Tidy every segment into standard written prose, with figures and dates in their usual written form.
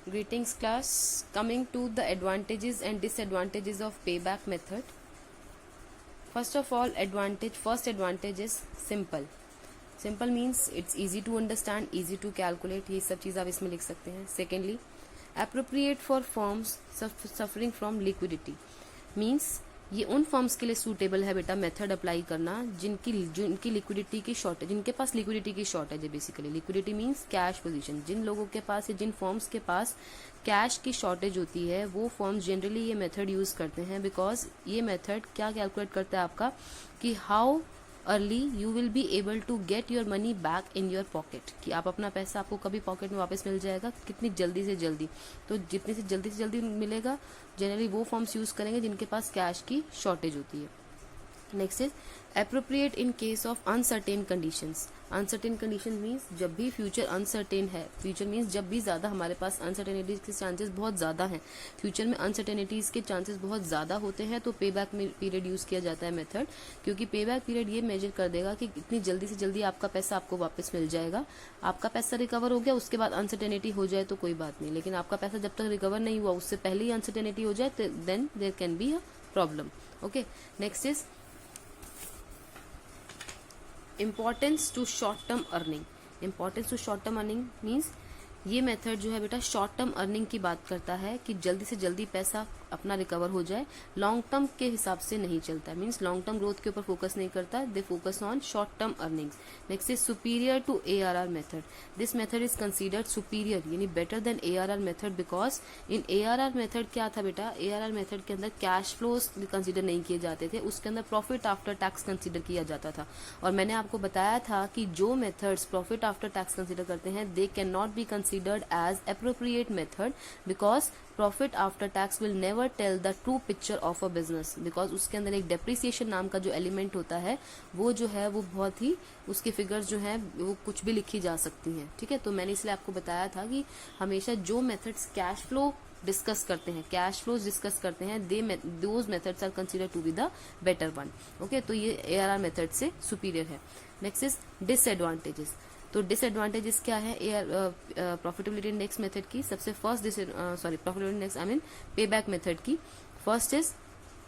Greetings class, coming to the advantages and disadvantages of payback method. First of all, first advantage is simple. Simple means it's easy to understand, easy to calculate, ये सब चीज़ आप इसमें लिख सकते हैं. Secondly, appropriate for firms suffering from liquidity means ये उन firms के लिए सूटेबल है बेटा मेथड अप्लाई करना जिनकी लिक्विडिटी की शॉर्टेज, जिनके पास लिक्विडिटी की शॉर्टेज है. Basically liquidity means cash position. जिन लोगों के पास या जिन फर्म्स के पास कैश की शॉर्टेज होती है वो फर्म्स जनरली ये मेथड यूज करते हैं. बिकॉज ये मेथड क्या कैलकुलेट करता है आपका कि how early you will be able to get your money back in your pocket, कि आप अपना पैसा आपको कभी पॉकेट में वापस मिल जाएगा, कितनी जल्दी से जल्दी. तो जितनी से जल्दी मिलेगा जनरली वो फॉर्म्स यूज करेंगे जिनके पास कैश की शॉर्टेज होती है. Next is appropriate in case of uncertain conditions. Uncertain condition means जब भी फ्यूचर अनसर्टेन है, फ्यूचर मीन्स जब भी ज्यादा हमारे पास अनसर्टेनिटीज के चांसेस बहुत ज्यादा हैं, फ्यूचर में अनसर्टेनिटीज के चांसेस बहुत ज्यादा होते हैं, तो पे बैक पीरियड यूज किया जाता है मेथड. क्योंकि पे बैक पीरियड ये मेजर कर देगा कि इतनी जल्दी से जल्दी आपका पैसा आपको वापस मिल जाएगा. आपका पैसा रिकवर हो गया, उसके बाद अनसर्टेनिटी हो जाए तो कोई बात नहीं, लेकिन आपका पैसा जब तक रिकवर नहीं हुआ उससे पहले ही अनसर्टेनिटी हो जाए then there can be a problem. Okay, next is importance to short term earning. Importance to short term earning means ये मेथड जो है बेटा शॉर्ट टर्म अर्निंग की बात करता है कि जल्दी से जल्दी पैसा अपना रिकवर हो जाए. लॉन्ग टर्म के हिसाब से नहीं चलता, मीन्स लॉन्ग टर्म ग्रोथ के ऊपर फोकस नहीं करता. They focus on short term earnings. Next is superior to ARR method. This method is considered superior यानी better than ARR method. Because in ARR method क्या था बेटा, ARR मेथड के अंदर कैश फ्लोज कंसीडर नहीं किए जाते थे, उसके अंदर प्रॉफिट आफ्टर टैक्स कंसीडर किया जाता था. और मैंने आपको बताया था कि जो methods profit after tax consider करते हैं they can not be considered as appropriate method because profit after tax will never tell the true picture of a business. because उसके अंदर एक depreciation नाम का जो एलिमेंट होता है वो जो है वो बहुत ही उसके फिगर्स जो है वो कुछ भी लिखी जा सकती हैं. ठीक है, तो मैंने इसलिए आपको बताया था कि हमेशा जो मेथड्स कैश फ्लो डिस्कस करते हैं, कैश फ्लोज डिस्कस करते हैं, those methods are consider to be the better one. Okay, तो ये ARR मेथड से सुपीरियर है. Next is disadvantages. तो डिसएडवांटेजेस क्या है प्रॉफिटेबिलिटी इंडेक्स मेथड की. सबसे first profitability index I mean pay back method की. First is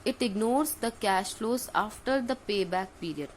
it ignores the cash flows after the pay back period.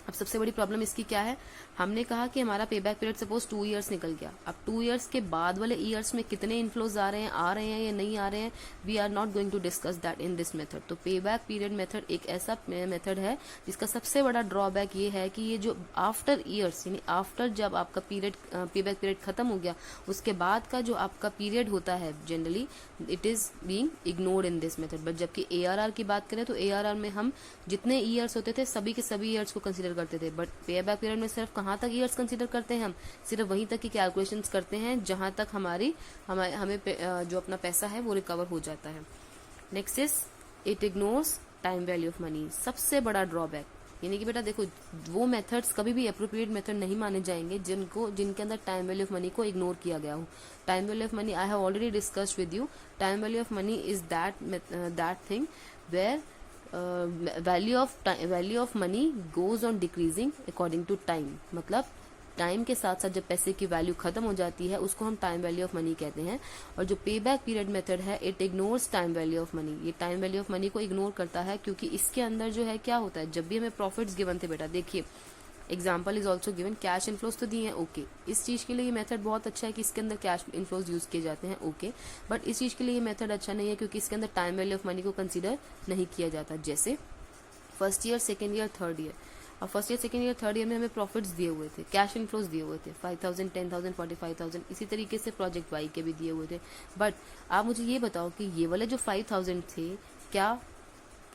अब सबसे बड़ी प्रॉब्लम इसकी क्या है, हमने कहा कि हमारा पे बैक पीरियड सपोज 2 इयर्स निकल गया. अब 2 इयर्स के बाद वाले इयर्स में कितने इनफ्लोज आ रहे हैं या नहीं आ रहे हैं, we are not going to discuss that in this method. तो पे बैक पीरियड मेथड एक ऐसा मेथड है जिसका सबसे बड़ा ड्रॉबैक ये है कि ये जो आफ्टर इयर्स यानी आफ्टर जब आपका पीरियड पे बैक पीरियड खत्म हो गया उसके बाद का जो आपका पीरियड होता है generally it is being ignored in this method. But जबकि ARR की बात करें तो ARR में हम जितने इयर्स होते थे सभी के सभी इयर्स को कंसिडर करते थे. बट पे बैक पीरियड में सिर्फ कहाँ तक इयर्स कंसीडर करते हैं, हम सिर्फ वहीं तक की कैलकुलेशंस करते हैं जहां तक हमें जो अपना पैसा है वो रिकवर हो जाता है. Next is it ignores time value of money. सबसे बड़ा ड्रॉबैक यानी कि बेटा देखो वो मेथड्स कभी भी अप्रोप्रिएट मेथड नहीं माने जाएंगे जिनके अंदर टाइम वैल्यू ऑफ मनी को इग्नोर किया गया हो. Time value of money I have already discussed with you. Time value of money is that thing where value of money goes on decreasing according to time. मतलब time के साथ साथ जब पैसे की वैल्यू खत्म हो जाती है उसको हम टाइम वैल्यू ऑफ मनी कहते हैं. और जो पे बैक पीरियड मेथड है it ignores time value of money. ये टाइम वैल्यू ऑफ मनी को इग्नोर करता है क्योंकि इसके अंदर जो है क्या होता है, जब भी हमें प्रॉफिट्स गिवन थे बेटा देखिए example is also given, cash inflows तो दिए हैं ओके. इस चीज के लिए ये मेथड बहुत अच्छा है कि इसके अंदर कैश इनफ्लोज यूज किए जाते हैं ओके. बट इस चीज के लिए ये मेथड अच्छा नहीं है क्योंकि इसके अंदर टाइम वैल्यू ऑफ मनी को कंसिडर नहीं किया जाता. जैसे first year, second year, third year. और first year, second year, third year में हमें प्रॉफिट्स दिए हुए थे, कैश इनफ्लोज दिए हुए थे 5,000, 10,000, 45,000. इसी तरीके से प्रोजेक्ट वाई के भी दिए हुए थे. बट आप मुझे ये बताओ कि ये वाले जो 5,000 थे क्या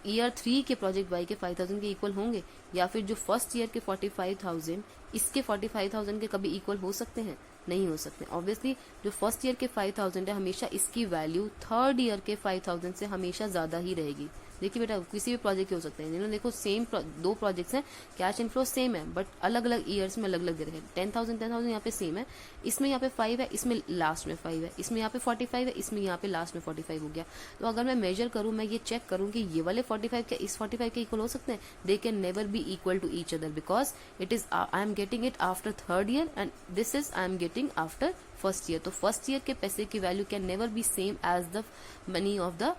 ईयर 3 के प्रोजेक्ट वाई के 5,000 के इक्वल होंगे, या फिर जो फर्स्ट ईयर के 45,000 इसके 45,000 के कभी इक्वल हो सकते हैं, नहीं हो सकते. ऑब्वियसली जो फर्स्ट ईयर के 5,000 है हमेशा इसकी वैल्यू थर्ड ईयर के 5,000 से हमेशा ज्यादा ही रहेगी. देखिए बेटा किसी भी प्रोजेक्ट के हो सकते हैं, देखो सेम दो प्रोजेक्ट्स हैं, कैश इनफ्लो सेम है बट अलग अलग ईयर्स में अलग अलग दे रखे हैं। 10,000 यहाँ पे सेम है, इसमें यहाँ पे 5 है, इसमें लास्ट में 5 है, इसमें यहाँ पे 45 है, इसमें यहाँ पे लास्ट में 45 हो गया। तो अगर मैं मेजर करूँ, मैं ये चेक करूँ कि ये वाले 45 क्या इस 45 के इक्वल हो सकते हैं, they can never be equal to each other because it is I am getting it after third year and this is I am getting after first year. तो फर्स्ट ईयर के पैसे की value can never be same as the money of the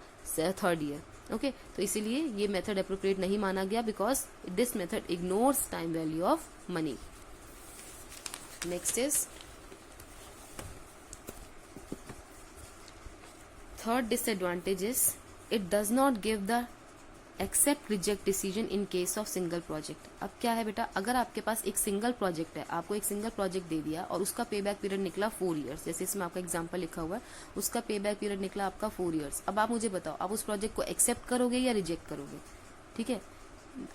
third year. Okay, तो इसीलिए ये method appropriate नहीं माना गया because this method ignores time value of money. Next is third disadvantage is it does not give the accept reject decision in case of single project। अब क्या है बेटा, अगर आपके पास एक सिंगल प्रोजेक्ट है, आपको एक सिंगल प्रोजेक्ट दे दिया और उसका पे बैक पीरियड निकला 4 इयर्स, जैसे इसमें आपका एग्जांपल लिखा हुआ है, उसका पे बैक पीरियड निकला आपका 4 इयर्स। अब आप मुझे बताओ, आप उस प्रोजेक्ट को एक्सेप्ट करोगे या रिजेक्ट करोगे? ठीक है,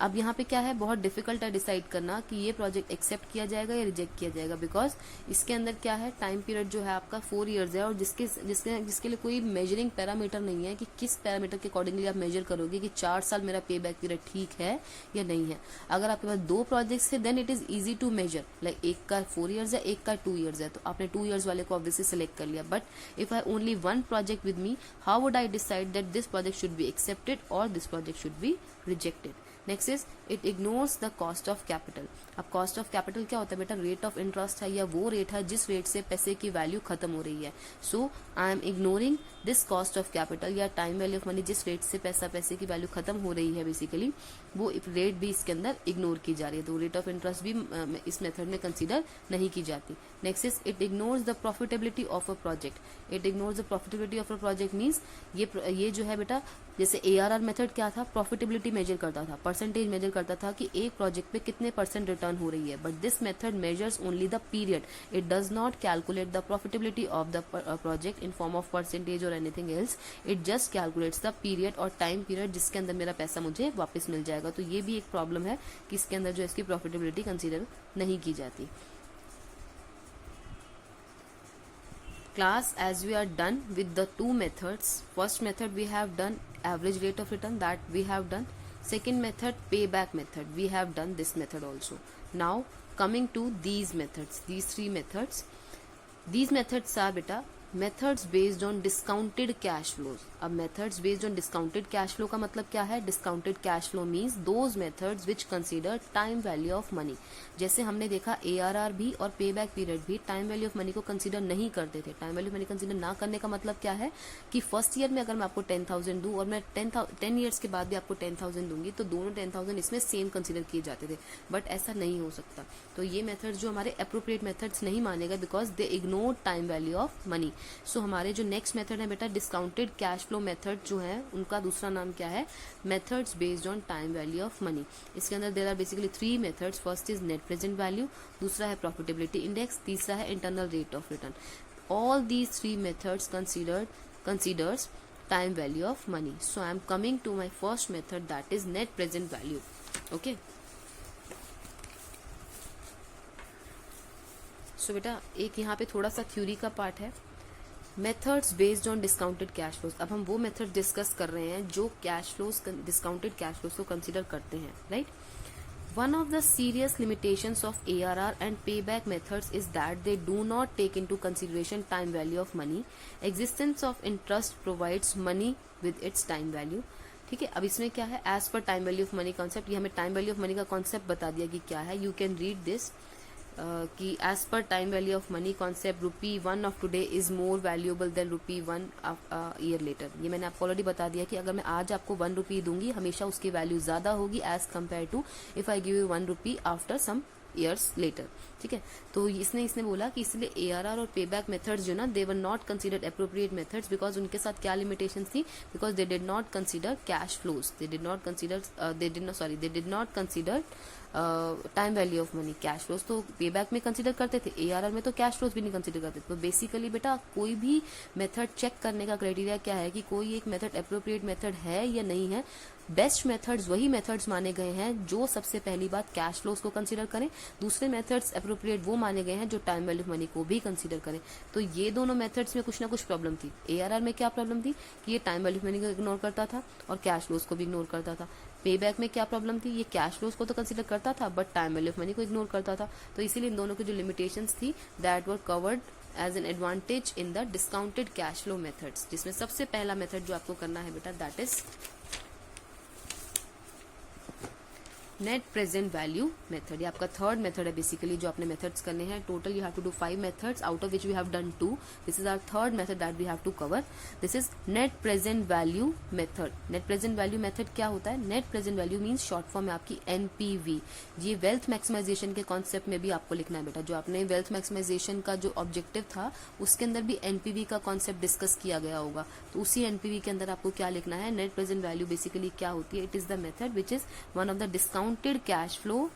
अब यहाँ पे क्या है, बहुत डिफिकल्ट है डिसाइड करना कि ये प्रोजेक्ट एक्सेप्ट किया जाएगा या रिजेक्ट किया जाएगा बिकॉज इसके अंदर क्या है, टाइम पीरियड जो है आपका 4 इयर्स है और जिसके लिए कोई मेजरिंग पैरामीटर नहीं है कि किस पैरामीटर के अकॉर्डिंगली आप मेजर करोगे कि 4 साल मेरा पे बैक पीरियड ठीक है या नहीं है। अगर आपके पास 2 प्रोजेक्ट्स है then it is easy to measure, like एक का 4 इयर्स है, एक का 2 इयर्स है, तो आपने 2 इयर्स वाले को ऑब्वियसली सिलेक्ट कर लिया। But if I only one project with me, how would I decide that this project should be accepted और this project should be rejected? Next is it ignores the cost of capital. अब cost of capital क्या होता है बेटा, rate of interest है या वो rate है जिस रेट से पैसे की वैल्यू खत्म हो रही है। So I am ignoring this cost of capital या टाइम वैल्यू ऑफ मनी, जिस रेट से पैसे की वैल्यू खत्म हो रही है बेसिकली, वो रेट भी इसके अंदर इग्नोर की जा रही है। तो रेट ऑफ इंटरेस्ट भी इस मेथड में कंसिडर नहीं की जाती। Next is it ignores the profitability of a project. It ignores the profitability of a project means ये जो है बेटा, जैसे ARR मेथड क्या था, प्रॉफिटेबिलिटी मेजर करता था, परसेंटेज मेजर करता था कि एक प्रोजेक्ट पे कितने % रिटर्न हो रही है। But this method measures only the period, it does not calculate the profitability of the project in form of percentage और anything else. It just calculates the period और टाइम पीरियड जिसके अंदर मेरा पैसा मुझे वापस मिल जाएगा। तो ये भी एक प्रॉब्लम है कि इसके अंदर जो इसकी प्रॉफिटेबिलिटी कंसिडर नहीं की जाती। Class, as we are done with the 2 methods, first method we have done average rate of return, that we have done. Second method payback method, we have done this method also. Now coming to these methods, these 3 methods. These methods are beta methods based on discounted cash flows। अब methods based on discounted cash flow का मतलब क्या है, discounted cash flow means those methods which consider time value of money। जैसे हमने देखा ARR भी और payback period भी time value of money को consider नहीं करते थे। time value of money consider ना करने का मतलब क्या है कि फर्स्ट ईयर में अगर मैं आपको 10,000 दूं और मैं 10 ईयर्स के बाद भी आपको 10,000 दूंगी तो दोनों 10,000 इसमें सेम कंसिडर किए जाते थे। बट ऐसा नहीं हो सकता। तो ये मेथड्स जो हमारे अप्रोप्रिएट मेथड्स नहीं मानेगा because they ignore time value of money. So हमारे जो नेक्स्ट मेथड है बेटा डिस्काउंटेड कैश फ्लो मेथड जो है उनका दूसरा नाम क्या है, methods based on time value of money. इसके अंदर there are basically 3 methods. First is net present value, दूसरा है प्रॉफिटेबिलिटी इंडेक्स, तीसरा है internal rate of return. All these 3 methods considers time value of money. So I am coming to my first method, that is net present value. Okay, so बेटा एक यहाँ पे थोड़ा सा थ्योरी का पार्ट है, methods based on discounted cash flows. अब हम वो मेथड डिस्कस कर रहे हैं जो cash flows discounted cash flows को कंसिडर करते हैं, right. One of the serious limitations of ARR and payback methods is that they do not take into consideration time value of money. Existence of interest provides money with its time value. ठीक है, अब इसमें क्या है, as per time value of money concept, ये हमें time value of money का concept बता दिया कि क्या है। यू कैन रीड दिस कि as per time value of money concept ₹1 of today is more valuable than ₹1 year later. ये मैंने आपको ऑलरेडी बता दिया कि अगर मैं आज आपको ₹1 दूंगी हमेशा उसकी वैल्यू ज्यादा होगी as compare to if I give you ₹1 after some years later. ठीक है, तो इसने बोला कि इसलिए ARR और पेबैक मेथड्स जो ना they were not considered appropriate methods because उनके साथ क्या लिमिटेशंस थी, because they did not consider cash flows, they did not consider time value of money. Cash flows तो पे बैक में कंसिडर करते थे, ARR में तो कैश फ्लोज भी नहीं कंसिडर करते थे। तो बेसिकली बेटा कोई भी मेथड चेक करने का क्राइटेरिया क्या है कि कोई एक मेथड अप्रोप्रिएट मेथड है या नहीं है। बेस्ट मेथड्स वही मेथड्स माने गए हैं जो सबसे पहली बात कैश फ्लोज को कंसीडर करें, दूसरे मेथड्स अप्रोप्रिएट वो माने गए हैं जो टाइम वैल्यू ऑफ मनी को भी कंसीडर करें। तो ये दोनों मेथड्स में कुछ ना कुछ प्रॉब्लम थी। ARR में क्या प्रॉब्लम थी कि ये टाइम वैल्यू ऑफ मनी को इग्नोर करता था और कैश फ्लोज को भी इग्नोर करता था। पे बैक में क्या प्रॉब्लम थी, ये कैश फ्लोज को तो कंसीडर करता था but time value of money को इग्नोर करता था। तो इसीलिए इन दोनों की जो लिमिटेशंस थी that were covered as an advantage in the discounted cash flow methods, जिसमें सबसे पहला मेथड जो आपको करना है बेटा that is net present value method. ये आपका थर्ड मेथड है बेसिकली जो आपने मेथड्स करने हैं। Total you have to do 5 methods out of which we have done 2। This is our third method that we have to cover. This is net present value method. Net present value method क्या होता है? Net present value means short form में आपकी NPV। ये wealth maximisation के concept में भी आपको लिखना है बेटा। जो आपने वेल्थ मैक्सिमाइजेशन का जो ऑब्जेक्टिव था उसके अंदर भी NPV का कॉन्सेप्ट डिस्कस किया गया होगा। तो उसी NPV के अंदर आपको क्या लिखना है? नेट प्रेजेंट वैल्यू बेसिकली क्या होती है? It is the method which is one of the discounted cash flow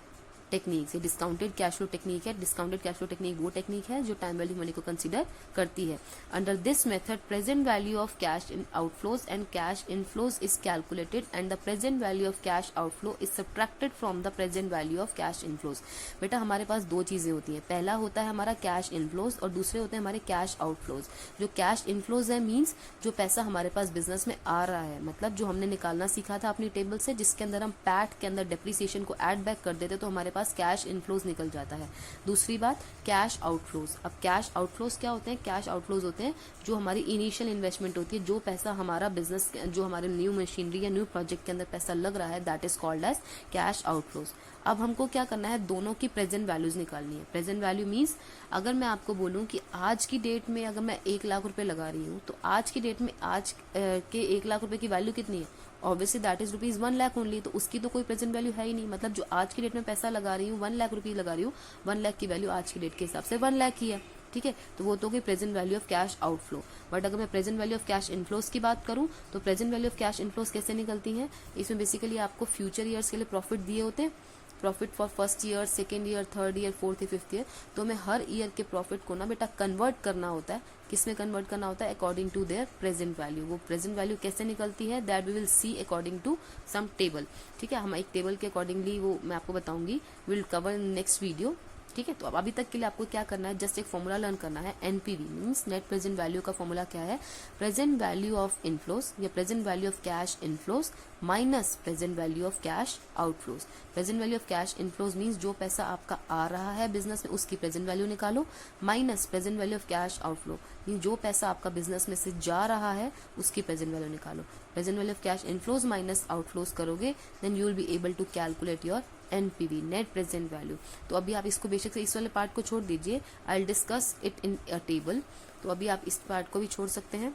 technique. ये डिस्काउंटेड कैश फ्लो टेक्निक है। डिस्काउंटेड कैश फ्लो टेक्निक वो टेक्निक है जो टाइम वैल्यू मनी को कंसीडर करती है। Under this method present value of cash in outflows and cash inflows is calculated and the present value of cash outflow is subtracted from the present value of cash inflows. बेटा हमारे पास दो चीजें होती हैं, पहला होता है हमारा कैश इनफ्लोज और दूसरे होते हैं हमारे कैश आउटफ्लोज। जो कैश इनफ्लोज है मीन्स जो पैसा हमारे पास बिजनेस में आ रहा है, मतलब जो हमने निकालना सीखा था अपनी टेबल से जिसके अंदर हम पैट के अंदर डेप्रिसिएशन को ऐड बैक कर देते तो हमारे पास कैश इनफ्लोज निकल जाता है। दूसरी बात कैश आउटफ्लोज। अब कैश आउटफ्लोज क्या होते हैं? कैश आउटफ्लोज होते हैं जो हमारी इनिशियल इन्वेस्टमेंट होती है, जो पैसा हमारा बिजनेस जो हमारे न्यू मशीनरी या न्यू प्रोजेक्ट के अंदर पैसा लग रहा है that is called as cash outflows. अब हमको क्या करना है? दोनों की प्रेजेंट वैल्यूज निकालनी है। प्रेजेंट वैल्यू मीन्स अगर मैं आपको बोलूं कि आज की डेट में अगर मैं 1 लाख रुपए लगा रही हूँ तो आज की डेट में आज के 1 लाख रुपए की वैल्यू कितनी है? Obviously that is rupees 1 lakh only. तो उसकी तो कोई प्रेजेंट वैल्यू है ही नहीं। मतलब जो आज की डेट में पैसा लगा रही हूँ 1 लाख रुपीज लगा रही हूँ, 1 लाख की वैल्यू आज की डेट के हिसाब से 1 लाख ही है। ठीक है, तो वो तो present value of cash outflow. But अगर मैं present value of cash inflows की बात करूं तो present value of cash inflows कैसे निकलती हैं? इसमें बेसिकली आपको फ्यूचर ईयर्स के लिए प्रॉफिट दिए होते हैं, profit for first year, second year, third year, fourth year, fifth year. तो हमें हर ईयर के प्रॉफिट को ना बेटा कन्वर्ट करना होता है। किसमें कन्वर्ट करना होता है? According to their present value. वो प्रेजेंट वैल्यू कैसे निकलती है that we will see according to some table. ठीक है, हम एक टेबल के अकॉर्डिंगली वो मैं आपको बताऊंगी, will cover in next video. ठीक है, तो अब अभी तक के लिए आपको क्या करना है? जस्ट एक फॉर्मूला लर्न करना है। NPV means net present value का फॉर्मूला क्या है? प्रेजेंट वैल्यू ऑफ इनफ्लोज या present value of cash inflows minus present value of cash outflows. Present value of cash inflows means जो पैसा आपका आ रहा है बिजनेस में उसकी प्रेजेंट वैल्यू निकालो, minus present value of cash outflow means जो पैसा आपका बिजनेस में से जा रहा है उसकी प्रेजेंट वैल्यू निकालो। Present value of cash inflows minus outflows करोगे then you will be able to calculate your NPV net present value. तो अभी आप इसको बेशक से इस वाले पार्ट को छोड़ दीजिए, I will discuss it in a table. तो अभी आप इस पार्ट को भी छोड़ सकते हैं।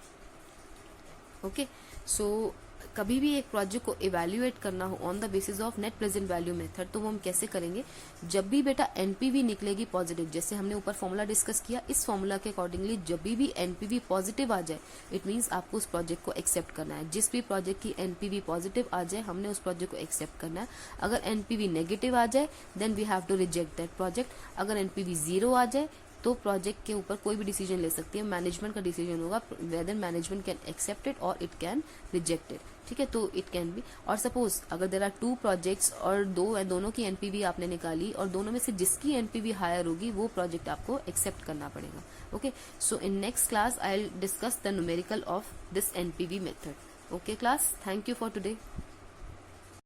ओके, सो कभी भी एक प्रोजेक्ट को इवैल्यूएट करना हो on the basis of net present value method तो वो हम कैसे करेंगे? जब भी बेटा NPV निकलेगी पॉजिटिव, जैसे हमने ऊपर फॉर्मूला डिस्कस किया, इस फॉर्मूला के अकॉर्डिंगली जब भी NPV पॉजिटिव आ जाए इट मीन्स आपको उस प्रोजेक्ट को एक्सेप्ट करना है। जिस भी प्रोजेक्ट की NPV पॉजिटिव आ जाए हमने उस प्रोजेक्ट को एक्सेप्ट करना है। अगर NPV नेगेटिव आ जाए then we have to reject that project. अगर NPV 0 आ जाए तो प्रोजेक्ट के ऊपर कोई भी डिसीजन ले सकती है, मैनेजमेंट का डिसीजन होगा whether management can accept it और इट कैन रिजेक्ट इट। ठीक है, तो इट कैन बी। और सपोज अगर देयर आर 2 प्रोजेक्ट्स और दोनों की NPV आपने निकाली और दोनों में से जिसकी NPV हायर होगी वो प्रोजेक्ट आपको एक्सेप्ट करना पड़ेगा। Okay, so in next class I will discuss the numerical of this NPV method. Okay class, thank you for today.